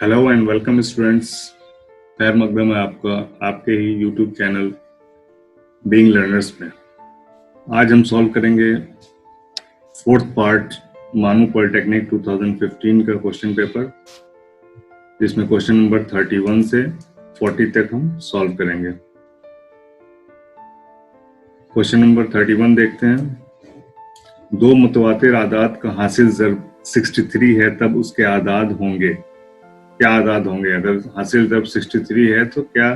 Hello and welcome students. खैर मकदम है आपका आपके ही यूट्यूब चैनल बीइंग लर्नर्स में। आज हम सॉल्व करेंगे फोर्थ पार्ट मानू पॉलिटेक्निक 2015 का क्वेश्चन पेपर, जिसमें क्वेश्चन नंबर 31 से 40 तक हम सॉल्व करेंगे। क्वेश्चन नंबर 31 देखते हैं। दो मुतवातिर आदाद का हासिल ज़र्ब 63 है तब उसके आदाद होंगे। क्या आदाद होंगे? अगर हासिल ज़र्ब 63 है तो क्या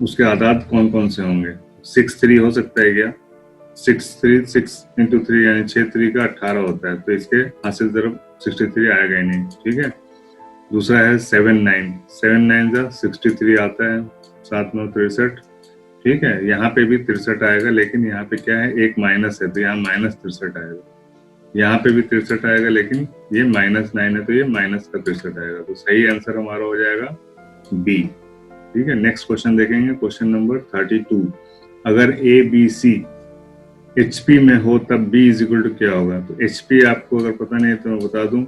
उसके आदाद कौन कौन से होंगे? 63 हो सकता है क्या? 6 इंटू 3 यानी 6 3 का 18 होता है, तो इसके हासिल ज़र्ब 63 आएगा ही नहीं। ठीक है। दूसरा है 7 9 का 63 आता है, 7 9 63। ठीक है, यहाँ पे भी 63 आएगा, लेकिन यहाँ पे क्या है, एक माइनस है तो यहाँ माइनस 63 आएगा। यहाँ पे भी 63 आएगा, लेकिन ये -9 है तो ये माइनस का 63 आएगा। तो सही आंसर हमारा हो जाएगा बी। ठीक है, नेक्स्ट क्वेश्चन देखेंगे। Question number 32। अगर ए बी सी HP में हो तब B इक्वल टू क्या होगा? तो HP आपको अगर पता नहीं है तो मैं बता दूं,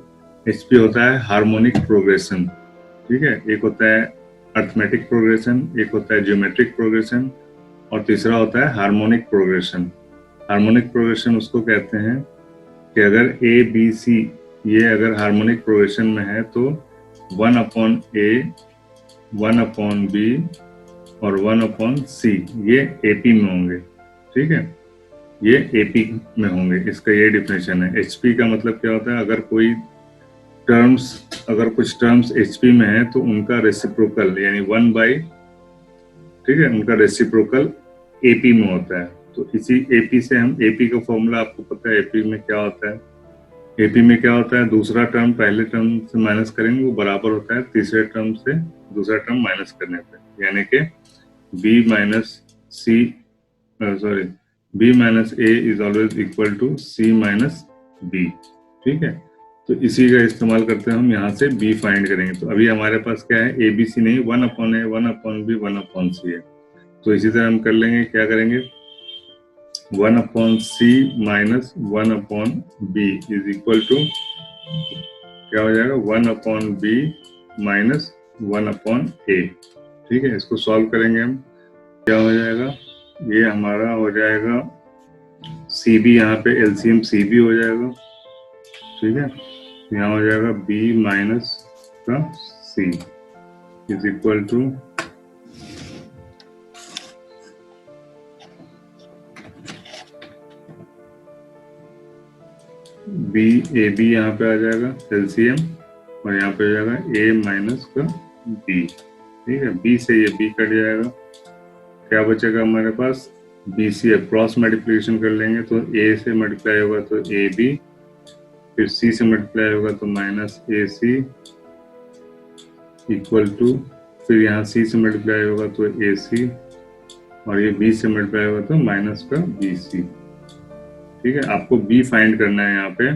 HP होता है हार्मोनिक प्रोग्रेशन। ठीक है, एक होता है अर्थमेटिक प्रोग्रेशन, एक होता है ज्योमेट्रिक प्रोग्रेशन, और तीसरा होता है हार्मोनिक प्रोग्रेशन। हार्मोनिक प्रोग्रेशन उसको कहते हैं कि अगर A B C ये अगर हार्मोनिक प्रोग्रेशन में है तो 1/A 1/B और 1/C ये AP में होंगे। ठीक है, ये AP में होंगे। इसका ये डिफिनेशन है। HP का मतलब क्या होता है? अगर कुछ टर्म्स HP में है तो उनका रेसिप्रोकल यानी 1/, ठीक है, उनका रेसिप्रोकल AP में होता है। तो इसी AP से हम AP का फॉर्मूला आपको पता है। AP में क्या होता है? AP में क्या होता है? दूसरा टर्म पहले टर्म से माइनस करेंगे वो बराबर होता है तीसरे टर्म से दूसरा टर्म माइनस करने पे, यानी कि B minus A is always equal to C minus B। ठीक है, तो इसी का इस्तेमाल करते हैं हम यहाँ से B फाइंड करेंगे। तो अभी हमारे पास क्या है, ABC नहीं, 1/A 1/B 1/C है। तो इसी तरह हम कर लेंगे, क्या करेंगे, 1/C minus 1/B is equal to क्या हो जाएगा, 1/B माइनस 1/A। ठीक है, इसको सॉल्व करेंगे हम, क्या हो जाएगा, ये हमारा हो जाएगा CB, यहाँ पे LCM CB हो जाएगा। ठीक है, यहाँ हो जाएगा B माइनस का C is equal to AB यहाँ पे आ जाएगा LCM, और यहाँ पे आ जाएगा A माइनस का B। ठीक है, B से ये B कट जाएगा, क्या बचेगा हमारे पास, BC है। क्रॉस मल्टीप्लिकेशन कर लेंगे तो A से मल्टीप्लाई होगा तो AB, फिर C से मल्टीप्लाई होगा तो माइनस AC इक्वल टू, फिर यहाँ C से मल्टीप्लाई होगा तो AC, और ये B से मल्टीप्लाई होगा तो माइनस का BC। ठीक है, आपको B फाइंड करना है यहाँ पे।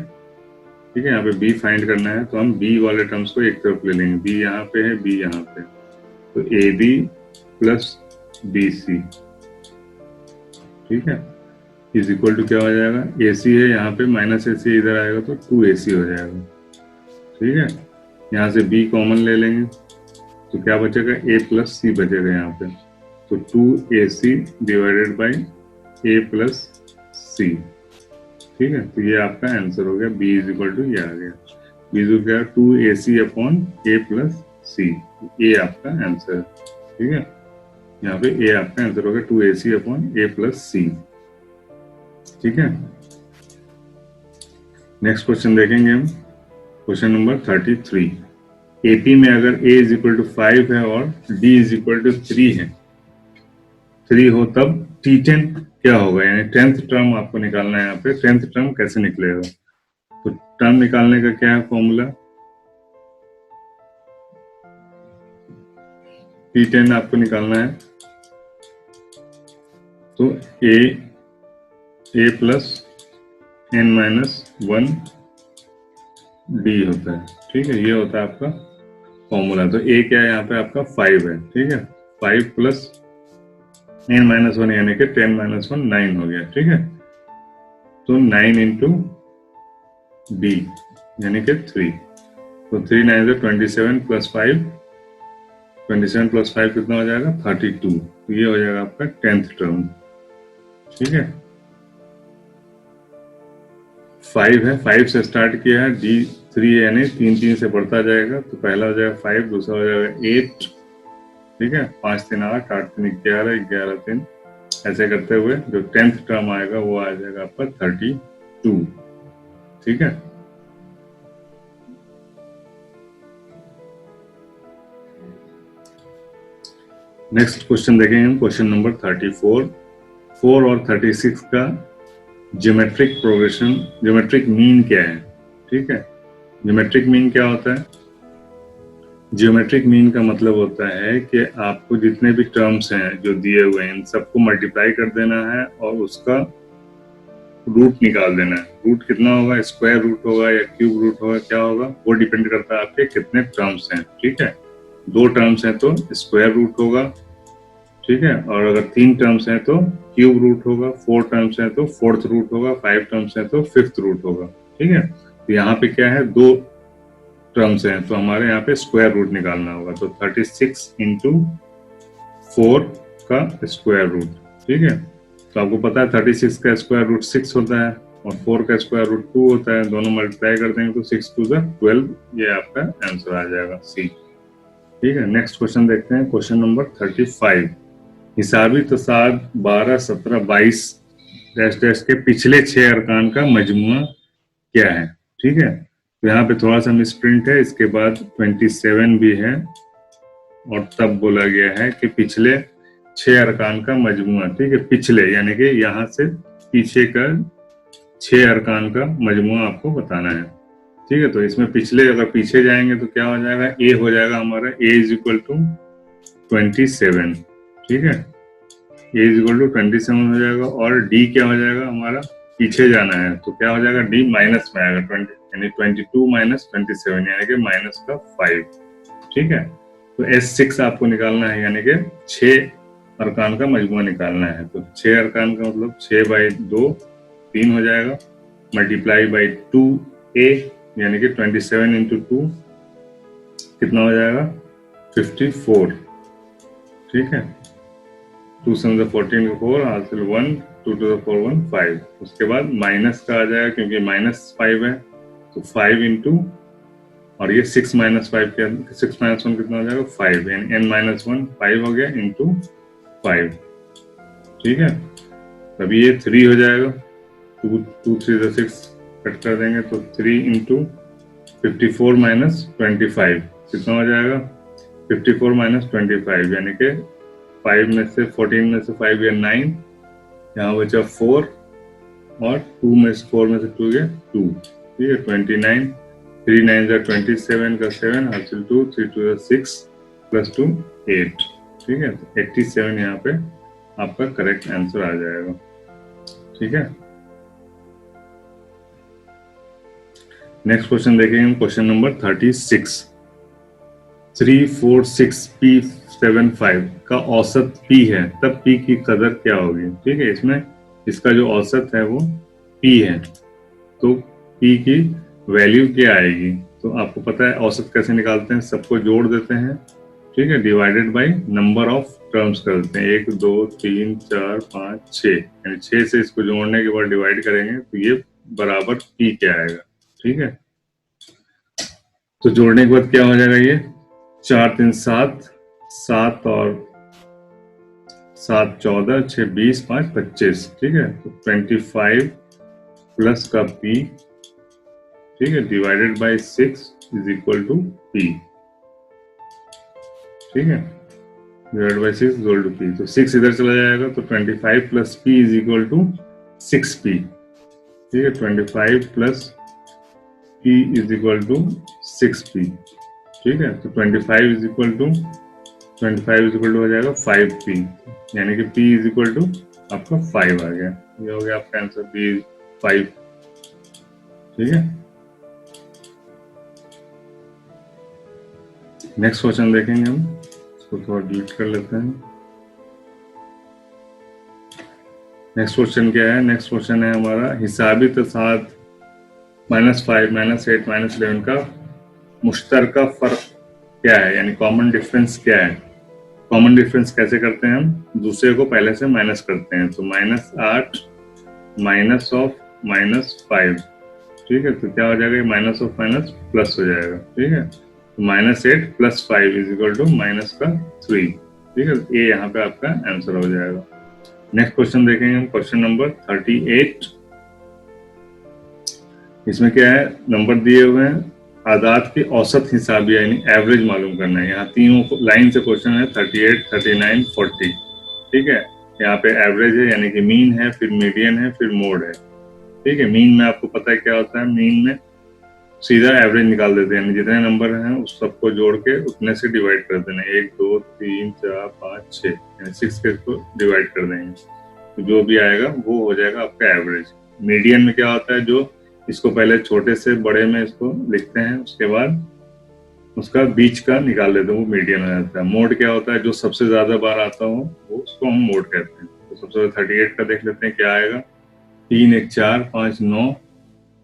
ठीक है, यहाँ पे B फाइंड करना है तो हम B वाले टर्म्स को एक तरफ ले लेंगे। B यहाँ पे है, B यहाँ पे, तो AB प्लस BC, ठीक है, इज इक्वल टू क्या हो जाएगा, AC है यहाँ पे, माइनस AC इधर आएगा तो 2AC हो जाएगा। ठीक है, यहाँ से B कॉमन ले लेंगे तो क्या बचेगा, A प्लस C बचेगा यहाँ पे, तो 2AC divided by A plus C। ठीक है, तो ये आपका आंसर हो गया। B इज इक्वल टू ये आ गया, B is equal to 2AC upon A plus C। ये आपका आंसर है। ठीक है, यहाँ पे A आपका आंसर हो गया 2AC upon A plus C। ठीक है, नेक्स्ट क्वेश्चन देखेंगे हम। Question number 33। AP में अगर A इज इक्वल टू 5 है और D इज इक्वल टू 3 हो तब T10 क्या होगा? यानी 10th टर्म आपको निकालना है। यहाँ पे 10th टर्म कैसे निकलेगा? तो टर्म निकालने का क्या है फॉर्मूला, T10 आपको निकालना है तो A plus N minus 1 D होता है। ठीक है, ये होता है आपका फॉर्मूला। तो A क्या है यहाँ पे आपका 5 है। ठीक है, 5 प्लस N माइनस 1 यानी कि 10 माइनस 1 9 हो गया। ठीक है, तो 9 इंटू D यानी कि 3। तो 3 9 से 27 प्लस 5, 27 प्लस 5 कितना हो जाएगा 32। तो ये हो जाएगा आपका 10th टर्म। ठीक है, 5 है, 5 से स्टार्ट किया है, D3 यानी 3 3 से बढ़ता जाएगा। तो पहला हो जाएगा 5, दूसरा हो जाएगा 8। ठीक है, 5 3 8, 8 3 11, 11 3, ऐसे करते हुए जो 10th टर्म आएगा वो आ जाएगा आपका 32। ठीक है, नेक्स्ट क्वेश्चन देखेंगे हम, क्वेश्चन नंबर 34। 4 और 36 का ज्योमेट्रिक प्रोग्रेशन, ज्योमेट्रिक मीन क्या है? ठीक है, ज्योमेट्रिक मीन क्या होता है? ज्योमेट्रिक मीन का मतलब होता है कि आपको जितने भी टर्म्स हैं जो दिए हुए हैं इन सबको मल्टीप्लाई कर देना है और उसका रूट निकाल देना है। रूट कितना होगा, स्क्वायर रूट होगा या क्यूब रूट होगा, क्या होगा, वो डिपेंड करता है आपके कितने टर्म्स हैं। ठीक है, 2 टर्म्स हैं तो स्क्वायर रूट होगा। ठीक है, और अगर 3 टर्म्स हैं तो क्यूब रूट होगा, 4 टर्म्स हैं तो 4th रूट होगा, 5 टर्म्स हैं तो 5th रूट होगा। ठीक है, तो यहाँ पे क्या है, 2 टर्म्स हैं तो हमारे यहाँ पे स्क्वायर रूट निकालना होगा। तो 36 इंटू 4 का स्क्वायर रूट। ठीक है, तो आपको पता है 36 का स्क्वायर रूट 6 होता है और 4 का स्क्वायर रूट 2 होता है। दोनों मल्टीप्लाई कर देंगे तो 6 2 12, ये आपका आंसर आ जाएगा सी। ठीक है, नेक्स्ट क्वेश्चन देखते हैं, क्वेश्चन नंबर 35। हिसाबी तसाद 12 17 22 डैश डैश के पिछले 6 अरकान का मजमुआ क्या है? ठीक है, तो यहाँ पे थोड़ा सा मिसप्रिंट है, इसके बाद 27 भी है और तब बोला गया है कि पिछले 6 अरकान का मजमुआ। ठीक है, पिछले यानी कि यहाँ से पीछे का 6 अरकान का मजमुआ आपको बताना है। ठीक है, तो इसमें पिछले अगर पीछे जाएंगे तो क्या हो जाएगा, ए हो जाएगा हमारा, ए इज इक्वल टू 27। ठीक है, ए इज इक्वल टू 27 हो जाएगा और डी क्या हो जाएगा हमारा, पीछे जाना है तो क्या हो जाएगा, डी माइनस में आएगा 20 यानी 22 माइनस 27 यानी कि माइनस का 5। ठीक है, तो S6 आपको निकालना है यानी कि 6 अरकान का मजमुआ निकालना है। तो 6 अरकान का मतलब 6/2 3 हो जाएगा, मल्टीप्लाई बाई 2a यानी कि 27 इंटू 2 कितना हो जाएगा 54। ठीक है, 2 7 14 का 4 हासिल 1, 2 to the 4 1 5। उसके बाद माइनस का आ जाएगा क्योंकि -5 है तो 5 इंटू और ये 6 माइनस 5 क्या, 6 माइनस 1 कितना हो जाएगा 5 यानी n-1 5 हो गया इंटू 5। ठीक है, तभी ये 3 हो जाएगा, 2 3 6 कट कर देंगे तो 3 इंटू 54 माइनस 25 कितना हो जाएगा 54 माइनस 25 यानी कि 5 में से 14 में से 5 या 9, यहाँ बचा 4 और 2 में से 4 में से 2 गया 2। ठीक है, 29, 3 9 जा 27 का 7 हासिल 2, 3 2 6 प्लस 2 8। ठीक है, तो 87 यहाँ पे आपका करेक्ट आंसर आ जाएगा। ठीक है, नेक्स्ट क्वेश्चन देखेंगे हम, क्वेश्चन नंबर 36। 3 4 6 P75 का औसत P है तब P की कदर क्या होगी? ठीक है, इसमें इसका जो औसत है वो P है तो P की वैल्यू क्या आएगी? तो आपको पता है औसत कैसे निकालते हैं, सबको जोड़ देते हैं। ठीक है, divided by number of terms कर देते हैं, 1 2 3 4 5 6 यानी 6 से इसको जोड़ने के बाद डिवाइड करेंगे तो ये बराबर P क्या आएगा। ठीक है, तो जोड़ने के बाद क्या हो जाएगा, ये 4 3 7, 7 और 7 14, 6 20, 5 25। ठीक है, तो 25 प्लस का P, ठीक है, divided by 6 is equal to P। ठीक है, divided by 6 is equal to P, तो 6 इधर चला जाएगा तो 25 plus P is equal to 6P। ठीक है, 25 plus P is equal to 6P। ठीक है, तो 25 इज इक्वल टू हो जाएगा 5P यानी कि P इज इक्वल टू आपका 5 आ गया। ये हो गया आपका आंसर P 5। ठीक है, नेक्स्ट क्वेश्चन देखेंगे हम, इसको थोड़ा डिलीट कर लेते हैं। नेक्स्ट क्वेश्चन क्या है, नेक्स्ट क्वेश्चन है हमारा हिसाबी तसाद -5 -8 -11 का मुश्तरका फर्क क्या है, यानी कॉमन डिफरेंस क्या है। कॉमन डिफरेंस कैसे करते हैं हम, दूसरे को पहले से माइनस करते हैं, तो -8 माइनस ऑफ -5, ठीक है, तो क्या हो जाएगा, माइनस ऑफ माइनस प्लस हो जाएगा, ठीक है, तो -8 + 5 इज इक्वल टू -3, ठीक है, ये यहाँ पे आपका आंसर हो जाएगा। नेक्स्ट क्वेश्चन देखेंगे हम, क्वेश्चन नंबर 38। इसमें क्या है, नंबर दिए हुए हैं, आदाद के औसत हिसाब यानी एवरेज मालूम करना है। यहाँ तीनों लाइन से क्वेश्चन है, 38, 39, 40, ठीक है। यहाँ पे एवरेज है यानी कि मीन है, फिर मीडियन है, फिर मोड है, ठीक है। मीन में आपको पता है क्या होता है, मीन में सीधा एवरेज निकाल देते हैं, जितने नंबर हैं उस सबको जोड़ के उतने से डिवाइड कर देना, 1 2 3 4 5 6 यानी 6 के इसको डिवाइड कर देंगे, तो जो भी आएगा वो हो जाएगा आपका एवरेज। मीडियन में क्या होता है, जो इसको पहले छोटे से बड़े में इसको लिखते हैं, उसके बाद उसका बीच का निकाल लेते हैं, वो मीडियन हो जाता है। मोड क्या होता है, जो सबसे ज्यादा बार आता हो वो उसको हम मोड कहते हैं। तो सबसे 38 का देख लेते हैं क्या आएगा, 3 1 4 5 9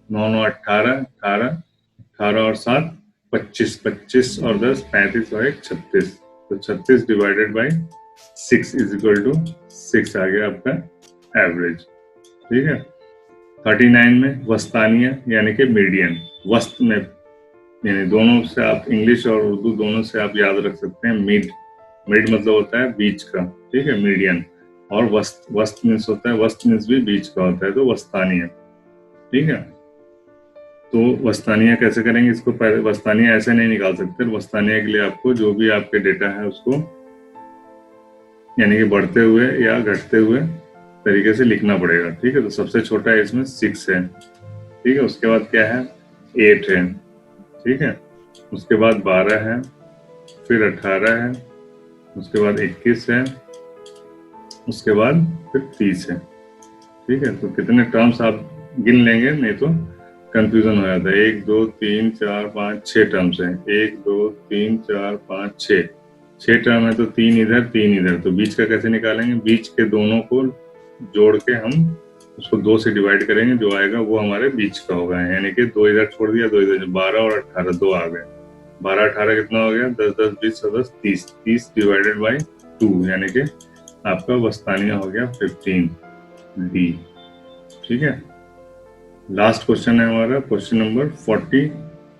9 9 18 18 18 और 7 25 25 और 10 35 और 1 36, तो 36 divided by 6 is equal to 6 आ गया आपका एवरेज, ठीक है। 39 में वस्तानिया यानी कि मीडियन, वस्त में यानी दोनों से आप इंग्लिश और उर्दू दोनों से आप याद रख सकते हैं, मिड, मिड मतलब होता है बीच का, ठीक है, मीडियन, और वस्त, वस्त मीन्स होता है, वस्त मीन्स भी बीच का होता है, तो वस्तानिया, ठीक है। तो वस्तानिया कैसे करेंगे इसको, पहले वस्तानिया ऐसे नहीं निकाल सकते, वस्तानिया के लिए आपको जो भी आपके डेटा है उसको यानी कि बढ़ते हुए या घटते हुए तरीके से लिखना पड़ेगा, ठीक है। तो सबसे छोटा है इसमें 6 है, ठीक है, उसके बाद क्या है 8 है, ठीक है, उसके बाद 12 है, फिर 18 है, उसके बाद 21 है, उसके बाद फिर 30 है, ठीक है। तो कितने टर्म्स आप गिन लेंगे, नहीं तो कंफ्यूजन हो जाता है। 1 2 3 4 5 6 टर्म्स हैं, 1 2 3 4 5 6 टर्म है, तो 3 इधर 3 इधर, तो बीच का कैसे निकालेंगे, बीच के दोनों को जोड़ के हम उसको 2 से डिवाइड करेंगे, जो आएगा वो हमारे बीच का होगा, यानी कि 2 इधर छोड़ दिया, 2 इधर, 12 और 18 2 आ गए, 12 18 कितना हो गया, 10 10 20 10 30, 30 डिवाइडेड बाई 2 यानी कि आपका वस्तानिया हो गया 15 डी, ठीक है। लास्ट क्वेश्चन है हमारा क्वेश्चन नंबर 40।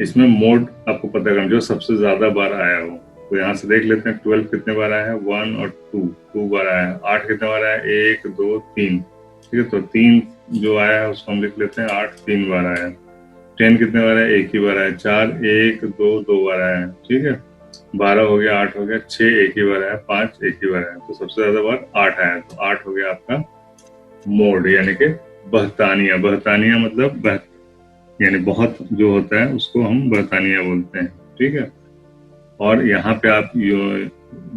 इसमें मोड आपको पता करना, जो सबसे ज्यादा बार आया हो, तो यहाँ से देख लेते हैं 12 कितने बार आया है, 1 और 2 बार आया है, 8 कितने बार आया है, 1 2 3, ठीक है, तो 3 जो आया है उसको हम लिख लेते हैं 8 3 बार आया है। 10 कितने बार आया, 1 ही बार आया, 4 1 2 2 बार आया है, ठीक है। 12 हो गया, 8 हो गया, 6 1 ही बार आया, 5 1 ही बार आया, तो सबसे ज्यादा बार 8 आया, तो 8 हो गया आपका मोड यानी कि बहतानिया। बहतानिया मतलब यानी बहुत जो होता है उसको हम बहतानिया बोलते हैं, ठीक है। और यहाँ पे आप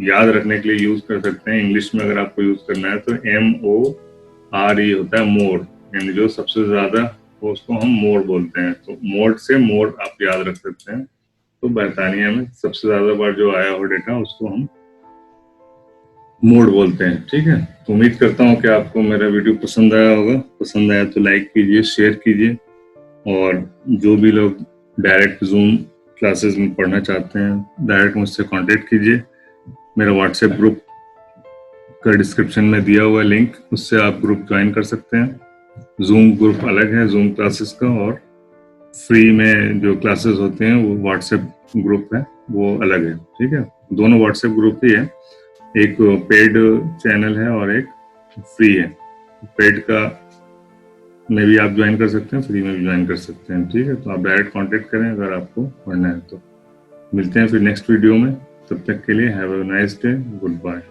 याद रखने के लिए यूज कर सकते हैं, इंग्लिश में अगर आपको यूज करना है तो MORE होता है, मोड, यानी जो सबसे ज्यादा हो उसको हम मोड बोलते हैं, तो मोड से मोड आप याद रख सकते हैं। तो बरतानिया में सबसे ज्यादा बार जो आया हो डेटा उसको हम मोड बोलते हैं, ठीक है। तो उम्मीद करता हूँ कि आपको मेरा वीडियो पसंद आया होगा, पसंद आया तो लाइक कीजिए, शेयर कीजिए, और जो भी लोग डायरेक्ट जूम क्लासेस में पढ़ना चाहते हैं डायरेक्ट मुझसे कांटेक्ट कीजिए। मेरा व्हाट्सएप ग्रुप का डिस्क्रिप्शन में दिया हुआ लिंक, उससे आप ग्रुप ज्वाइन कर सकते हैं। जूम ग्रुप अलग है जूम क्लासेस का, और फ्री में जो क्लासेस होते हैं वो व्हाट्सएप ग्रुप है वो अलग है, ठीक है। दोनों व्हाट्सएप ग्रुप ही है, एक पेड चैनल है और एक फ्री है। पेड का में भी आप ज्वाइन कर सकते हैं, फ्री में भी ज्वाइन कर सकते हैं, ठीक है। तो आप डायरेक्ट कांटेक्ट करें अगर आपको पढ़ना है तो। मिलते हैं फिर नेक्स्ट वीडियो में, तब तक के लिए have a nice day, good bye.